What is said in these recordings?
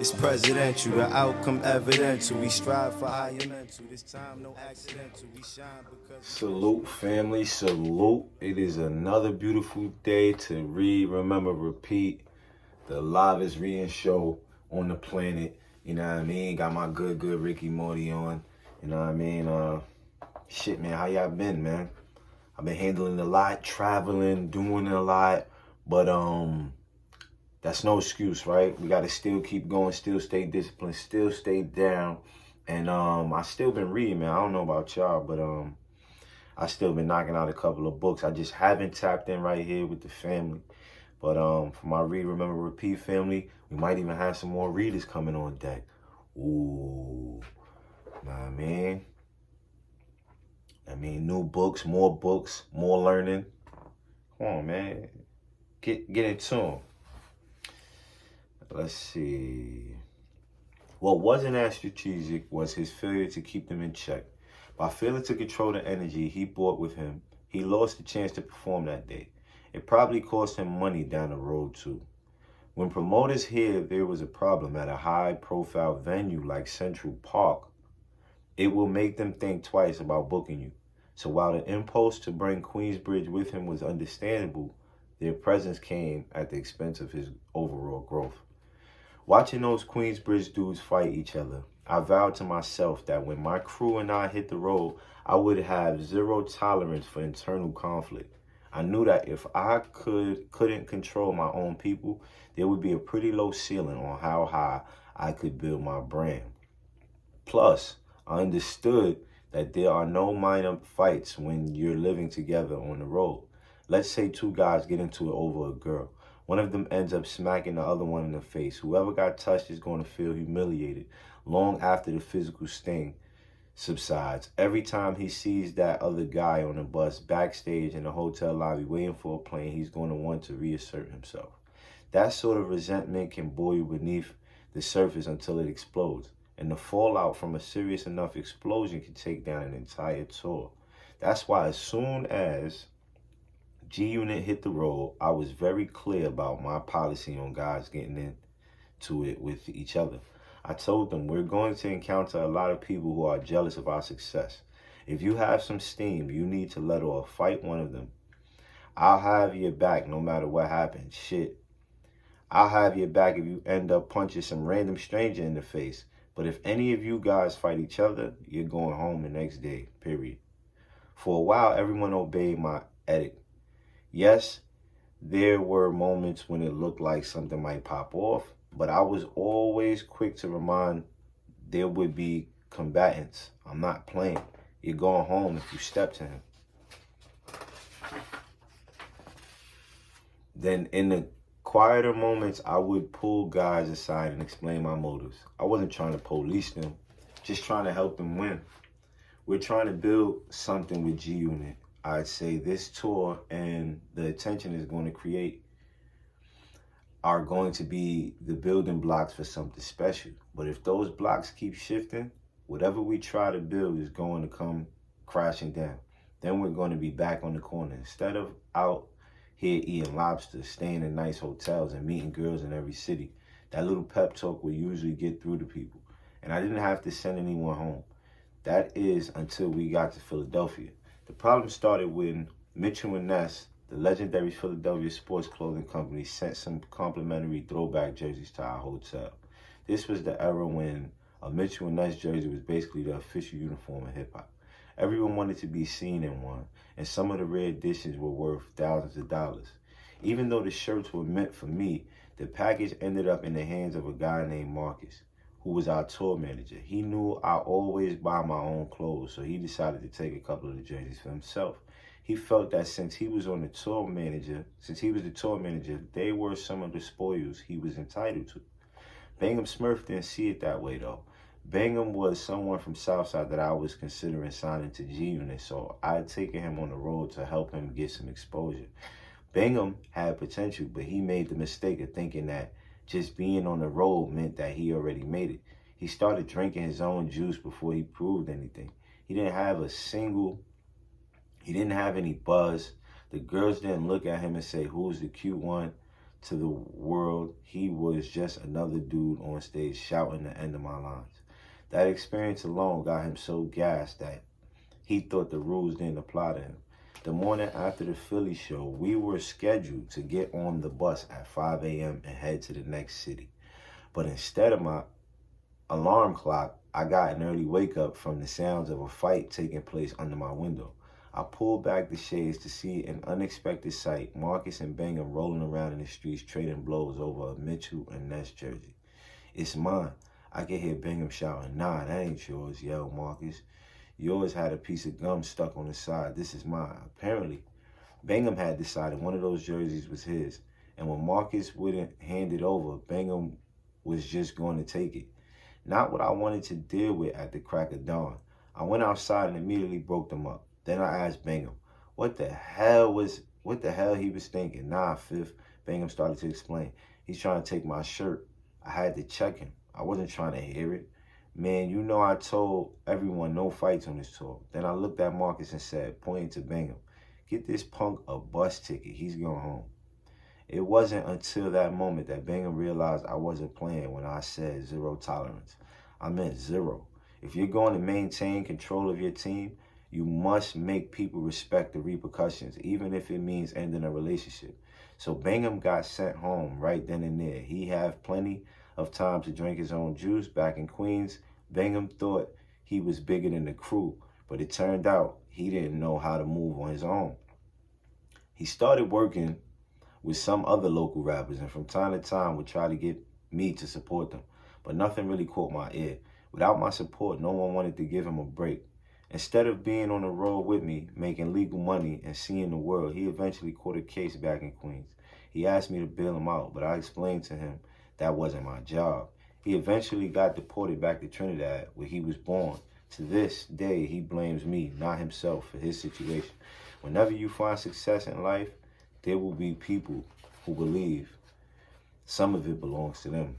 It's presidential, the outcome evidential. We strive for higher mental. This time, no accidental. We shine because. Salute, family, salute. It is another beautiful day to read, remember, repeat. The livest reading show on the planet. You know what I mean? Got my good Ricky Morty on. You know what I mean? Shit, man, how y'all been, man? I've been handling a lot, traveling, doing a lot. But, that's no excuse, right? We got to still keep going, still stay disciplined, still stay down. And I still been reading, man. I don't know about y'all, but I still been knocking out a couple of books. I just haven't tapped in right here with the family. But for my read, remember, repeat family, we might even have some more readers coming on deck. Ooh, nah, man. I mean, new books, more learning. Come on, man. Get into them. Let's see. What wasn't as strategic was his failure to keep them in check. By failing to control the energy he brought with him, he lost the chance to perform that day. It probably cost him money down the road, too. When promoters hear there was a problem at a high-profile venue like Central Park, it will make them think twice about booking you. So while the impulse to bring Queensbridge with him was understandable, their presence came at the expense of his overall growth. Watching those Queensbridge dudes fight each other, I vowed to myself that when my crew and I hit the road, I would have zero tolerance for internal conflict. I knew that if I couldn't control my own people, there would be a pretty low ceiling on how high I could build my brand. Plus, I understood that there are no minor fights when you're living together on the road. Let's say two guys get into it over a girl. One of them ends up smacking the other one in the face. Whoever got touched is going to feel humiliated long after the physical sting subsides. Every time he sees that other guy on the bus, backstage, in the hotel lobby, waiting for a plane, he's going to want to reassert himself. That sort of resentment can boil beneath the surface until it explodes. And the fallout from a serious enough explosion can take down an entire tour. That's why as soon as G-Unit hit the road, I was very clear about my policy on guys getting into it with each other. I told them we're going to encounter a lot of people who are jealous of our success. If you have some steam, you need to let off, fight one of them. I'll have your back no matter what happens. Shit. I'll have your back if you end up punching some random stranger in the face. But if any of you guys fight each other, you're going home the next day, period. For a while, everyone obeyed my edict. Yes, there were moments when it looked like something might pop off, but I was always quick to remind there would be combatants. I'm not playing. You're going home if you step to him. Then in the quieter moments, I would pull guys aside and explain my motives. I wasn't trying to police them, just trying to help them win. We're trying to build something with G-Unit. I'd say this tour and the attention is going to create are going to be the building blocks for something special. But if those blocks keep shifting, whatever we try to build is going to come crashing down. Then we're going to be back on the corner. Instead of out here eating lobster, staying in nice hotels, and meeting girls in every city, that little pep talk will usually get through to people. And I didn't have to send anyone home. That is until we got to Philadelphia. The problem started when Mitchell and Ness, the legendary Philadelphia sports clothing company, sent some complimentary throwback jerseys to our hotel. This was the era when a Mitchell and Ness jersey was basically the official uniform of hip-hop. Everyone wanted to be seen in one, and some of the rare editions were worth thousands of dollars. Even though the shirts were meant for me, the package ended up in the hands of a guy named Marcus, who was our tour manager. He knew I always buy my own clothes, so he decided to take a couple of the jerseys for himself. He felt that since he was the tour manager, they were some of the spoils he was entitled to. Bingham Smurf didn't see it that way, though. Bingham was someone from Southside that I was considering signing to G-Unit, so I had taken him on the road to help him get some exposure. Bingham had potential, but he made the mistake of thinking that just being on the road meant that he already made it. He started drinking his own juice before he proved anything. He didn't have any buzz. The girls didn't look at him and say, who's the cute one? to the world, he was just another dude on stage shouting the end of my lines. That experience alone got him so gassed that he thought the rules didn't apply to him. The morning after the Philly show, we were scheduled to get on the bus at 5 a.m. and head to the next city. But instead of my alarm clock, I got an early wake up from the sounds of a fight taking place under my window. I pulled back the shades to see an unexpected sight: Marcus and Bingham rolling around in the streets trading blows over a Mitchell and Ness jersey. "It's mine." I could hear Bingham shouting. "Nah, that ain't yours," yelled Marcus. "Yours had a piece of gum stuck on the side. This is mine." Apparently, Bingham had decided one of those jerseys was his, and when Marcus wouldn't hand it over, Bingham was just going to take it. Not what I wanted to deal with at the crack of dawn. I went outside and immediately broke them up. Then I asked Bingham what the hell he was thinking. "Nah, Fifth," Bingham started to explain. "He's trying to take my shirt." I had to check him. I wasn't trying to hear it. "Man, you know I told everyone no fights on this tour." Then I looked at Marcus and said, pointing to Bingham, "Get this punk a bus ticket. He's going home." It wasn't until that moment that Bingham realized I wasn't playing when I said zero tolerance. I meant zero. If you're going to maintain control of your team, you must make people respect the repercussions, even if it means ending a relationship. So Bingham got sent home right then and there. He had plenty of time to drink his own juice. Back in Queens, Bingham thought he was bigger than the crew, but it turned out he didn't know how to move on his own. He started working with some other local rappers, and from time to time would try to get me to support them, but nothing really caught my ear. Without my support, no one wanted to give him a break. Instead of being on the road with me, making legal money and seeing the world, he eventually caught a case back in Queens. He asked me to bail him out, but I explained to him that wasn't my job. He eventually got deported back to Trinidad, where he was born. To this day, he blames me, not himself, for his situation. Whenever you find success in life, there will be people who believe some of it belongs to them.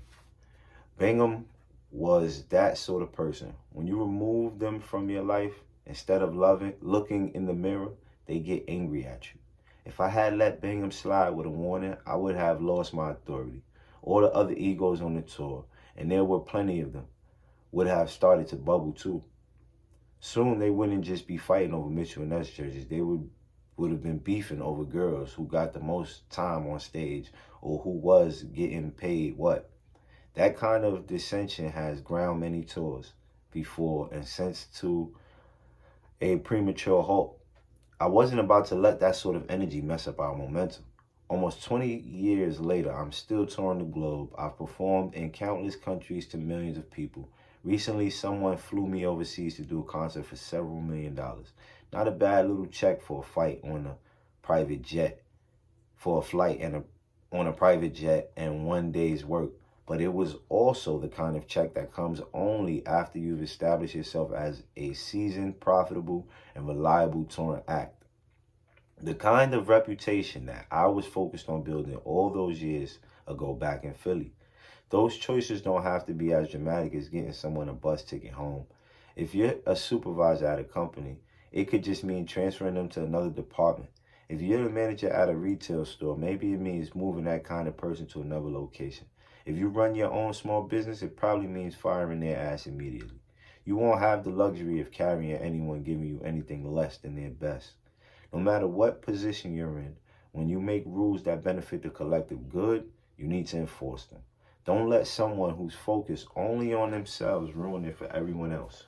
Bingham was that sort of person. When you remove them from your life, instead of looking in the mirror, they get angry at you. If I had let Bingham slide with a warning, I would have lost my authority. All the other egos on the tour, and there were plenty of them, would have started to bubble too. Soon they wouldn't just be fighting over Mitchell and Ness jerseys. They would have been beefing over girls who got the most time on stage or who was getting paid what. That kind of dissension has ground many tours before and since to a premature halt. I wasn't about to let that sort of energy mess up our momentum. Almost 20 years later, I'm still touring the globe. I've performed in countless countries to millions of people. Recently, someone flew me overseas to do a concert for several $1 million. Not a bad little check for a fight on a private jet, for a flight and on a private jet and one day's work. But it was also the kind of check that comes only after you've established yourself as a seasoned, profitable, and reliable touring act. The kind of reputation that I was focused on building all those years ago back in Philly. Those choices don't have to be as dramatic as getting someone a bus ticket home. If you're a supervisor at a company, it could just mean transferring them to another department. If you're the manager at a retail store, maybe it means moving that kind of person to another location. If you run your own small business, it probably means firing their ass immediately. You won't have the luxury of carrying anyone giving you anything less than their best. No matter what position you're in, when you make rules that benefit the collective good, you need to enforce them. Don't let someone who's focused only on themselves ruin it for everyone else.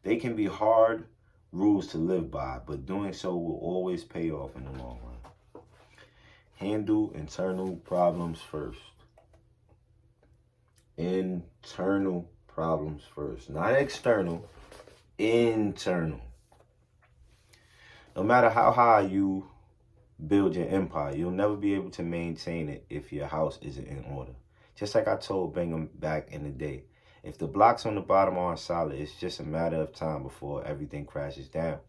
They can be hard rules to live by, but doing so will always pay off in the long run. Handle internal problems first. Internal problems first. Not external, internal. No matter how high you build your empire, you'll never be able to maintain it if your house isn't in order. Just like I told Bingham back in the day, if the blocks on the bottom aren't solid, it's just a matter of time before everything crashes down.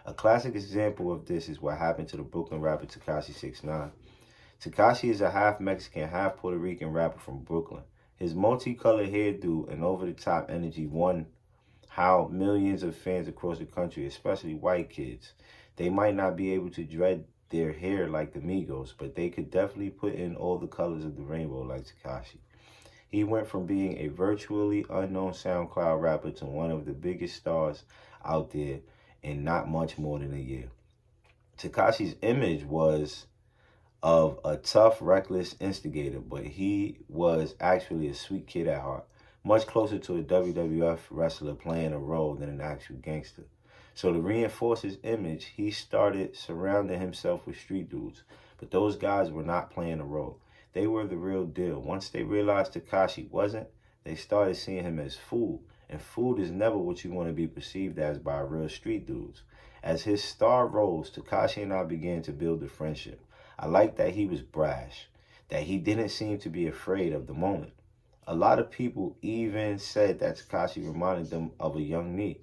A classic example of this is what happened to the Brooklyn rapper Tekashi 6ix9ine. Tekashi is a half Mexican, half Puerto Rican rapper from Brooklyn. His multicolored hairdo and over-the-top energy won how millions of fans across the country, especially white kids. They might not be able to their hair like the Migos, but they could definitely put in all the colors of the rainbow like Tekashi. He went from being a virtually unknown SoundCloud rapper to one of the biggest stars out there in not much more than a year. Tekashi's image was of a tough, reckless instigator, but he was actually a sweet kid at heart, much closer to a WWF wrestler playing a role than an actual gangster. So to reinforce his image, he started surrounding himself with street dudes. But those guys were not playing a role. They were the real deal. Once they realized Tekashi wasn't, they started seeing him as food. And food is never what you want to be perceived as by real street dudes. As his star rose, Tekashi and I began to build a friendship. I liked that he was brash, that he didn't seem to be afraid of the moment. A lot of people even said that Tekashi reminded them of a young me.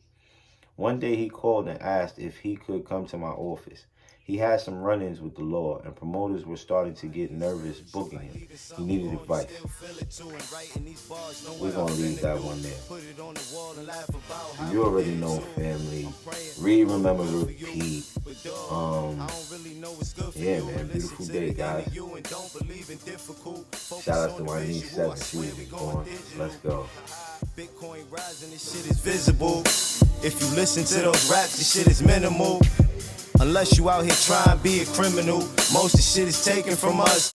One day he called and asked if he could come to my office. He had some run-ins with the law, and promoters were starting to get nervous booking him. He needed advice. We're going to leave that one there. You already know, family. Read, remember, repeat. Yeah, man. Beautiful day, guys. Shout out to my niece, 7. She was born. Let's go. Bitcoin rising, this shit is visible. If you listen to those raps, this shit is minimal. Unless you out here trying to be a criminal, most of the shit is taken from us.